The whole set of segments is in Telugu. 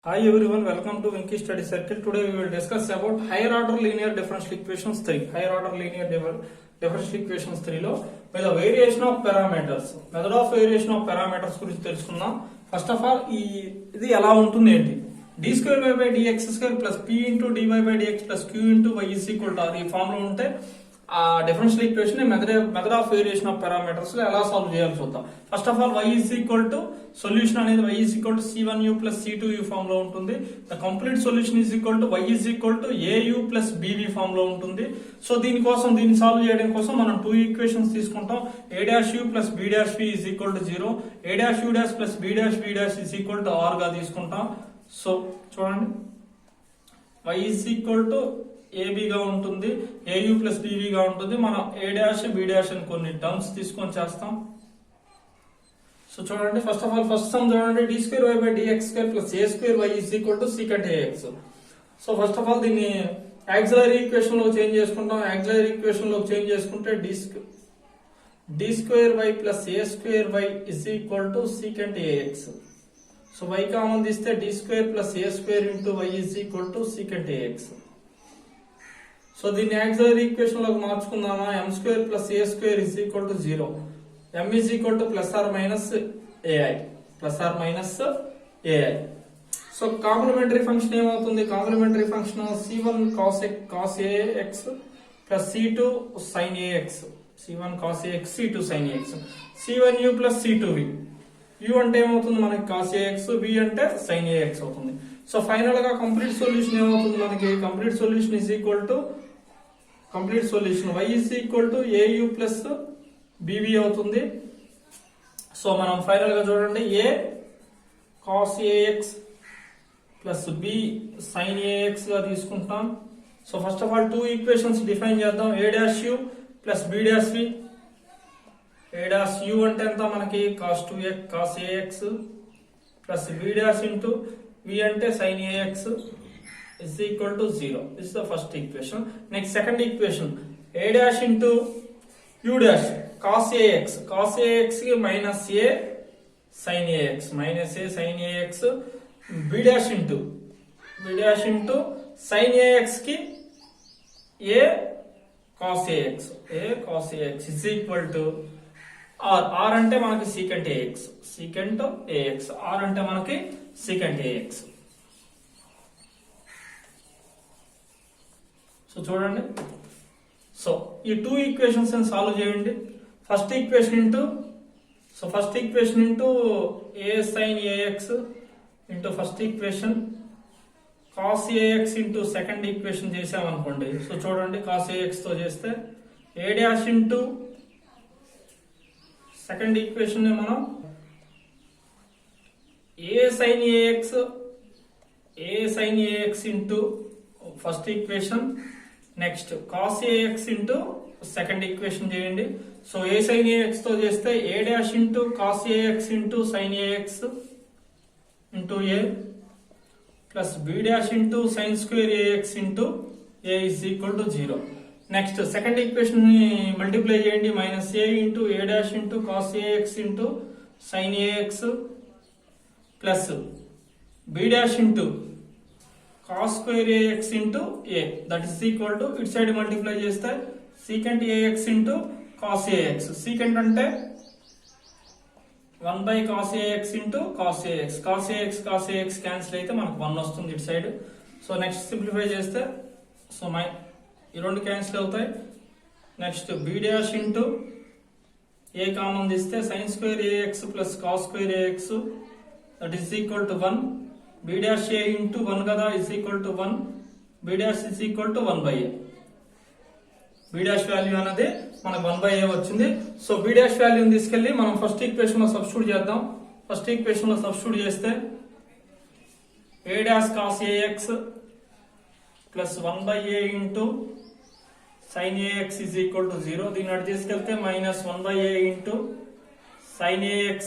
Hi everyone, welcome to Winky Study Circle. Today we will discuss about higher order linear differential equations 3. Higher order linear differential equations 3 లో by the variation of parameters. Method of variation of parameters గురించి తెలుసుకుందాం. First of all, ఇది ఎలా ఉంటుంది ఏంటి? d square y by dx square plus p into dy by dx plus q into y is equal to r ఈ ఫామ్ లో ఉంటే ఆ differential equation method of variation of parameters లో ఎలా సాల్వ్ చేయాలో చూద్దాం. First of all y is equal to solution అనేది y is equal to c1u plus c2u form లో ఉంటుంది. The complete solution is equal to y is equal to au plus bv form లో ఉంటుంది. సో దీన్ని సాల్వ్ చేయడం కోసం మనం టూ ఈక్వేషన్స్ తీసుకుంటాం. a'(u) plus b'(v) is equal to 0, a'(u' plus b'(v' is equal to r గా తీసుకుంటాం. సో చూడండి, y is equal to ab గా ఉంటుంది, au plus bv గా ఉంటుంది. మనం a' b' అని కొన్ని టర్మ్స్ తీసుకొని చేస్తాం. సో చూడండి, ఫస్ట్ సమ్ చూడండి, d square y by dx square plus a square y is equal to secant ax. So first of all దీన్ని ఆక్సిలరీ ఈక్వేషన్ లో చేంజ్ చేసుకుంటాం. ఆక్సిలరీ ఈక్వేషన్ లో చేంజ్ చేసుకుంటే d square y plus a square y is equal to secant ax. So y common తీస్తే d square plus a square into y is equal to secant ax. So దీన్ని ఆక్సిలరీ ఈక్వేషన్ లోకి మార్చుకుందామా. m square plus a square is equal to 0. m is equal to plus or minus ai. So complementary function ఏమవుతుంది? Complementary function c1 cos ax plus c2 sin ax. c1 cos ax, c2 sin ax. c1u plus c2v. u అంటే ఏమవుతుంది మనకి? cos ax, v అంటే sin ax అవుతుంది. సో ఫైనల్ గా కంప్లీట్ సొల్యూషన్ ఏమవుతుంది మనకి? Complete solution is equal to y is equal to au plus bv అవుతుంది. సో మనం ఫైనల్ గా చూడండి, a cos ax plus b sin ax గా తీసుకుంటాం. So first of all two equations define చేద్దాం. a'(u) plus b'(v). a'(u) అంటే ఎంత మనకి? cos ax plus b' into v అంటే sin ax is equal to 0. This is the first equation. Next, second equation, a' into u' cos ax ki minus a sin ax, b' into sin ax ki a cos ax is equal to r అంటే మనకి secant ax, r అంటే మనకి secant ax. సో చూడండి, సో ఈ టూ ఈక్వేషన్స్ సాల్వ్ చేయండి. First equation into a sin ax into first equation cos ax into second equation చేసామనుకోండి. సో చూడండి, cos ax తో చేస్తే a' ఇంటూ సెకండ్ ఈక్వేషన్ మనం a sin ax into first equation, next cos ax into second equation చేయండి. సో a sin ax తో చేస్తే a' into cos ax into sin ax into a plus b' into sin square ax into a is equal to 0. Next second equation ని మల్టిప్లై చేయండి. Minus a into a' into cos ax into sin ax plus b' into cos square ax into a, that is equal to ఇటు సైడ్ మల్టిప్లై చేస్తే secant ax into cos ax. secant అంటే 1 by cos ax into cos ax cancel అయితే మనకు 1 వస్తుంది ఇటు సైడ్. సో నెక్స్ట్ సింప్లిఫై చేస్తే సో ఈ రెండు క్యాన్సిల్ అవుతాయి. Next b' into a common తీస్తే sin square ax plus cos square ax, that is equal to 1. b' a into 1 కదా, is equal to 1. b' is equal to 1 by a. b' value అనేది మనకు 1 by a వచ్చింది. సో b' వాల్యూని తీసుకెళ్లి మనం ఫస్ట్ ఈక్వేషన్ లో సబ్స్టిట్యూట్ చేద్దాం. ఫస్ట్ ఈక్వేషన్ లో సబ్స్టిట్యూట్ చేస్తే a' cos ax plus 1 by a into sin ax is equal to 0. దీన్ని అటు తీసుకెళ్తే minus 1 by a into sin ax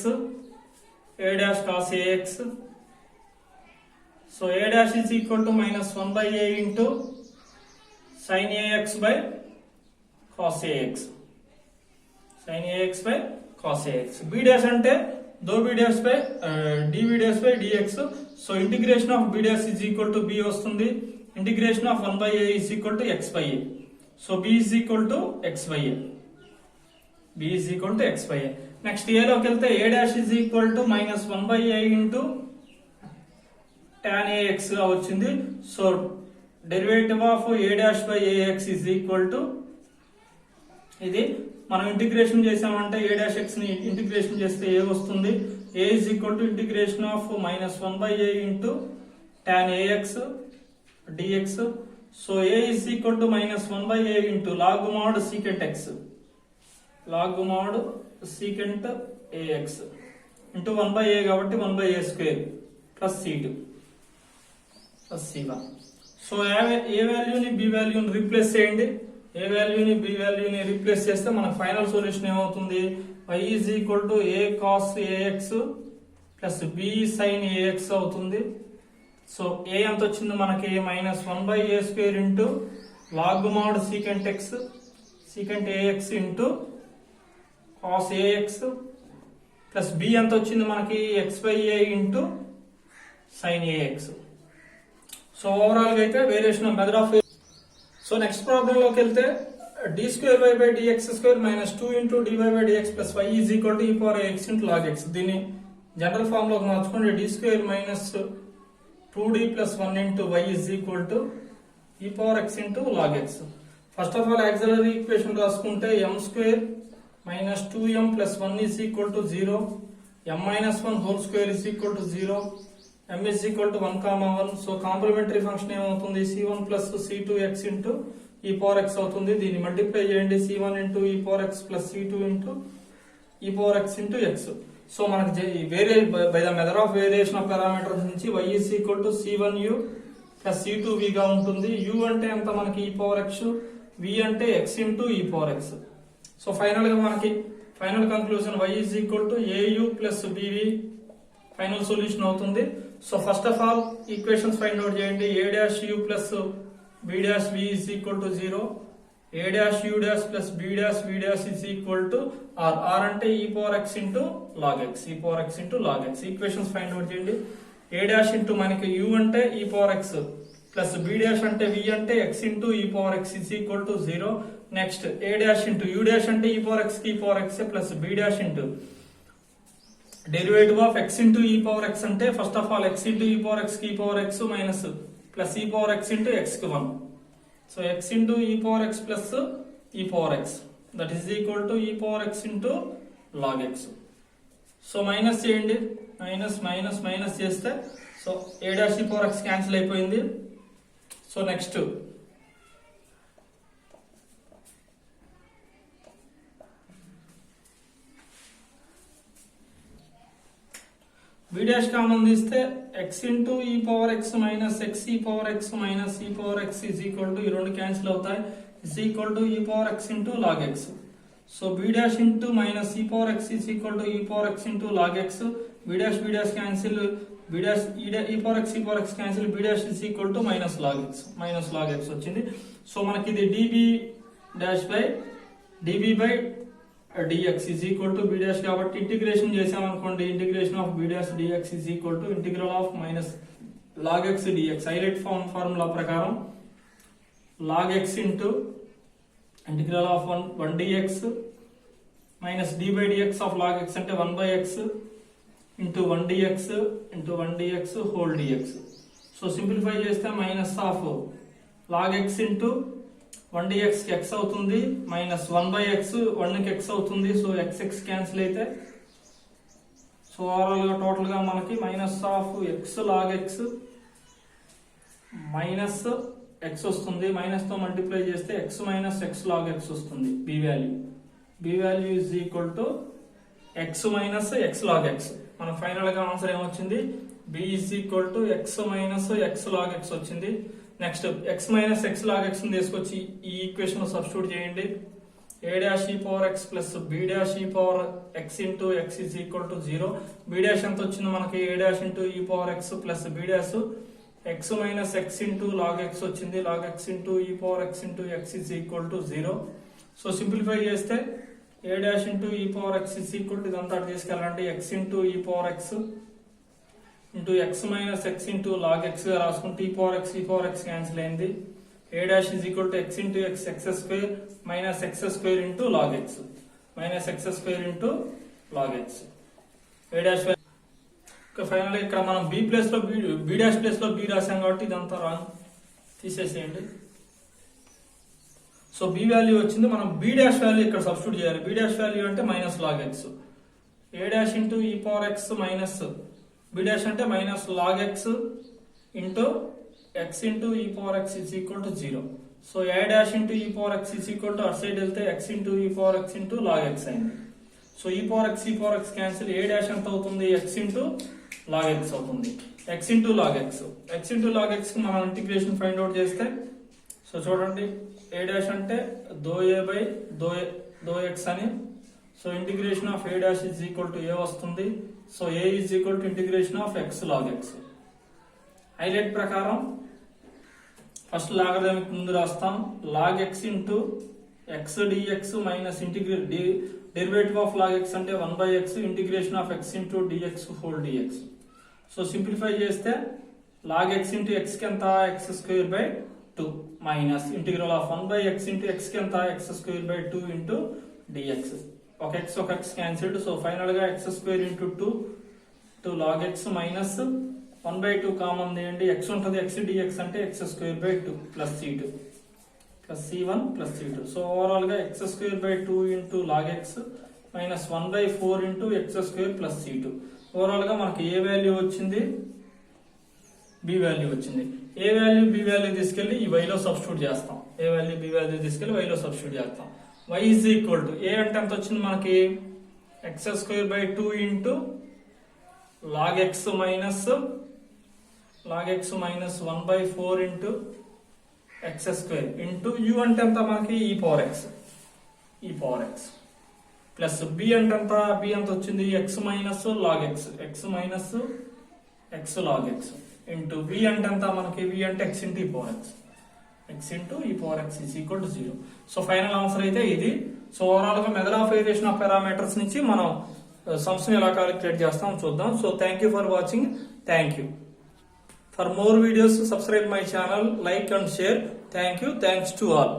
a' cos ax. So a' is equal to minus 1 by a into sin ax by cos ax. b' అంటే దో b' by dv' by dx so integration of b dash is equal to b వస్తుంది. Integration of 1 by a is equal to x by a. So b is equal to x by a. b is equal to x by a. Next a లోకి వెళ్తే a dash is equal to minus 1 by a into tan ax గా వచ్చింది. So derivative of a dash by ax is equal to ఇది మనం ఇంటిగ్రేషన్ చేసామంటే a డాష్ x ని ఇంటిగ్రేషన్ చేస్తే a వస్తుంది. a is equal to integration of minus 1 by a into tan ax dx. So a is equal to minus 1 by a into log mod secant x, log mod secant ax into 1 by a కాబట్టి 1 by a square plus c2 plus c1. So a వాల్యూని b వాల్యూని రీప్లేస్ చేయండి. ఏ వాల్యూని b వాల్యూని రీప్లేస్ చేస్తే మనకు ఫైనల్ సొల్యూషన్ ఏమవుతుంది? y is equal to a cos ax plus b sin ax అవుతుంది. సో a ఎంత వచ్చింది మనకి? Minus 1 by a square into log mod secant x, secant ax into cos ax plus b ఎంత వచ్చింది మనకి? x by a into sin ax. So overall గా అయితే variation of method of. So next problem లోకి వెళ్తే d square y by dx square minus 2 into dy by dx plus y is equal to e power x into log x. దీన్ని జనరల్ ఫార్మ్ లోకి మార్చుకోండి. d square minus 2d plus 1 into y is equal to e power x into log x. First of all auxiliary equation రాసుకుంటే m square minus 2m plus 1 is equal to 0, m minus 1 whole square is equal to 0, m is equal to 1, 1. So complementary function ఏమవుతుంది? c1 plus c2x into e power x అవుతుంది. దీన్ని మల్టిప్లై చేయండి. c1 into e power x plus c2 into e power x into x. So మనకి by the method of variation of parameters నుంచి y is equal to c1u plus c2v గా ఉంటుంది. u అంటే ఎంత మనకి? e పవర్ x, v అంటే x into e power x. So final గా మనకి final conclusion y is equal to au plus bv final solution అవుతుంది. So first of all equations find out చేయండి. a dash u plus b dash v is equal to 0, a dash u dash plus b dash v dash is equal to r, r అంటే e power x into log x, e power x into log x. Equations find out చేయండి. a డాష్ ఇంటూ మనకి u అంటే e power x plus b dash అంటే v అంటే x into e power x is equal to 0. Next a dash into u dash అంటే e పవర్ x కి e power x plus b dash into derivative of x into e power x అంటే first of all x into e power x కి e power x minus plus e power x into x కి 1. So x into e power x plus e power x that is equal to e power x into log x. So minus చేయండి. మైనస్ మైనస్ మైనస్ చేస్తే so a dash e power x cancel అయిపోయింది. So next b dash common తీస్తే x into e power x minus x e power x minus e power x is equal to ఈ రెండు క్యాన్సిల్ అవుతాయి, is equal to e power x into log x. So b dash into minus e power x is equal to e power x into log x. b dash cancel, b dash e power x cancel, b dash is equal to minus log x వచ్చింది. సో మనకి ఇది db dash by db by dx is equal to b dash కాబట్టి ఇంటిగ్రేషన్ చేసామనుకోండి. Integration of b dash dx is equal to integral of minus log x dx. ILATE formula ప్రకారం log x into integral of 1 dx minus d by dx of log x అంటే 1 by x into 1 dx whole dx. So simplify చేస్తే minus of log x into 1 dx కి x అవుతుంది, మైనస్ 1 బై x 1 కి x అవుతుంది. సో x క్యాన్సిల్ అయితే సో ఓవరాల్ గా టోటల్ గా మనకి minus of x log x minus x వస్తుంది. మైనస్ తో మల్టిప్లై చేస్తే x minus x log x వస్తుంది. b value is equal to x minus x log x. మన ఫైనల్ గా ఆన్సర్ ఏమొచ్చింది? b is equal to x minus x log x వచ్చింది. Next x minus x log x ని తీసుకొచ్చి ఈ ఈక్వేషన్ లో సబ్స్టిట్యూట్ చేయండి. a dash e power x plus b dash e power x into x is equal to 0. b dash ఎంత వచ్చింది మనకి? a dash into e power x plus b dash x minus x into log x వచ్చింది. Log x into e power x into x is equal to 0. So simplify చేస్తే a dash into e power x is equal to ఇదంతా తీసుకెళ్ళండి. x into e power x into x minus x into log x గా రాసుకుంటే ఈ పవర్ ఎక్స్ క్యాన్సిల్ అయింది. A dash is equal to x into x x square minus x square into log x minus x square into log x. A dash final ఇక్కడ మనం బి ప్లేస్ లో బి డాష్ ప్లేస్ లో బి రాసాం కాబట్టి ఇదంతా రాంగ్, తీసేసేయండి. సో బి వాల్యూ వచ్చింది, మనం బి డాష్ వాల్యూ ఇక్కడ సబ్స్టిట్యూట్ చేయాలి. బి డాష్ వాల్యూ అంటే minus log x. A dash into e power x minus b dash అంటే minus log x into x into e power x is equal to 0. So a dash into e power x is equal to అటు సైడ్ వెళ్తే x into e power x into log x అయింది. So e power x cancel. A dash ఎంత అవుతుంది, ఎక్స్ ఇంటూ లాగ్ ఎక్స్ అవుతుంది. ఎక్స్ ఇంటూ లాగ్ ఎక్స్ కి మనం ఇంటిగ్రేషన్ ఫైండ్ అవుట్ చేస్తే, సో చూడండి ఏ డాష్ అంటే d a by d x అని. So integration of a dash is equal to a వస్తుంది. So a is equal to integration of x log x. ILATE ప్రకారం ఫస్ట్ లాగరిథమిక్ ముందు రాస్తాం. Log x into x dx minus derivative of log x అంటే 1/x integration of x into dx whole dx. So simplify చేస్తే లాగ్ ఎక్స్ ఇంటూ ఎక్స్ కి ఎంత, x square by 2 minus integral of 1/x into x కి ఎంత, x square by 2 into dx. ఒక ఎక్స్ క్యాన్సిల్డ్. సో ఫైనల్ గా x square into 2 log x minus 1/2 common తీయండి. ఎక్స్ ఉంటుంది, ఎక్స్ డిఎక్స్ అంటే x square by 2 plus c2 plus c1 plus c2. So overall గా x square by 2 into log x minus 1/4 into x square plus c2. Overall గా మనకి ఏ వాల్యూ వచ్చింది, బి వాల్యూ వచ్చింది. ఏ వాల్యూ బి వాల్యూ తీసుకెళ్లి ఈ వైలో సబ్స్టిట్యూట్ చేస్తాం. ఏ వాల్యూ బి వాల్యూ తీసుకెళ్లి వైలో సబ్స్టిట్యూట్ చేస్తాం. y is equal to a అంటే ఎంత వచ్చింది మనకి, x square by 2 into log x minus 1/4 into x square into u అంటే ఎంత మనకి ఈ పవర్ ఎక్స్ ప్లస్ బి అంటే ఎంత, బి ఎంత వచ్చింది x minus log x log x into v అంటే ఎంత మనకి, వి అంటే x into e power x is equal to 0. So final answer అయితే ఇది. సో ఓవరాల్ గా method of variation of parameters నుంచి మనం సమ్స్ ని ఎలా క్యాలిక్యులేట్ చేస్తాం చూద్దాం. So thank you for watching. Thank you. For more videos, subscribe my channel, like and share. Thank you. Thanks to all.